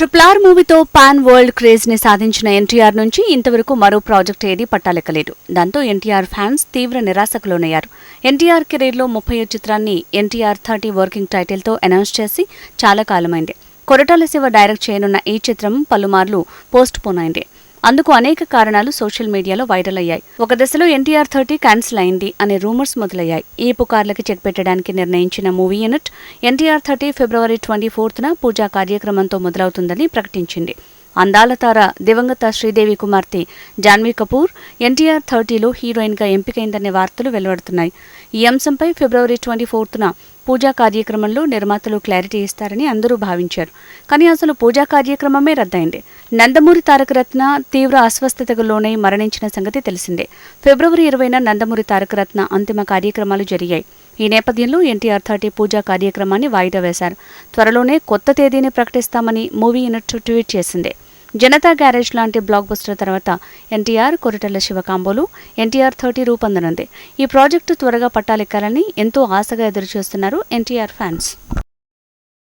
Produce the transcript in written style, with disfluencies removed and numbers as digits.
RRR మూవీతో pan world craze ని సాధించిన ఎన్టీఆర్ నుంచి ఇంతవరకు మరో ప్రాజెక్ట్ ఏది పట్టాలెక్కలేదు. దాంతో ఎన్టీఆర్ ఫ్యాన్స్ తీవ్ర నిరాశకు లోనయ్యారు. ఎన్టీఆర్ కెరీర్లో 30వ చిత్రాన్ని ఎన్టీఆర్ 30 వర్కింగ్ టైటిల్తో అనౌన్స్ చేసి చాలా కాలమైంది. కొరటాల శివ డైరెక్ట్ చేయనున్న ఈ చిత్రం పలుమార్లు పోస్ట్ పోన్ అయింది. అందుకు అనేక కారణాలు సోషల్ మీడియాలో వైరల్ అయ్యాయి. ఒక దశలో ఎన్టీఆర్ 30 క్యాన్సిల్ అయింది అనే రూమర్స్ మొదలయ్యాయి. ఈ పుకార్లకి చెక్ పెట్టడానికి నిర్ణయించిన మూవీ యూనిట్ ఎన్టీఆర్ 30 ఫిబ్రవరి 24న పూజా కార్యక్రమంతో మొదలవుతుందని ప్రకటించింది. అందాల తార దివంగత శ్రీదేవి కుమార్తె జాన్వీ కపూర్ ఎన్టీఆర్ 30లో హీరోయిన్గా ఎంపికైందనే వార్తలు వెలువడుతున్నాయి. ఈ అంశంపై ఫిబ్రవరి 24న పూజా కార్యక్రమంలో నిర్మాతలు క్లారిటీ ఇస్తారని అందరూ భావించారు. కానీ అసలు పూజా కార్యక్రమమే రద్దయింది. నందమూరి తారక రత్న తీవ్ర అస్వస్థతకు లోనై మరణించిన సంగతి తెలిసిందే. ఫిబ్రవరి 20న నందమూరి తారక రత్న అంతిమ కార్యక్రమాలు జరిగాయి. ఈ నేపథ్యంలో ఎన్టీఆర్ 30 పూజా కార్యక్రమాన్ని వాయిదా వేశారు. త్వరలోనే కొత్త తేదీని ప్రకటిస్తామని మూవీ యూనిట్ ట్వీట్ చేసింది. జనతా గ్యారేజ్ లాంటి బ్లాక్ బస్టర్ తర్వాత ఎన్టీఆర్ కొరటాల శివ కాంబోలో ఎన్టీఆర్ 30 రూపొందనుంది. ఈ ప్రాజెక్టు త్వరగా పట్టాలెక్కాలని ఎంతో ఆశగా ఎదురుచూస్తున్నారు ఎన్టీఆర్ ఫ్యాన్స్.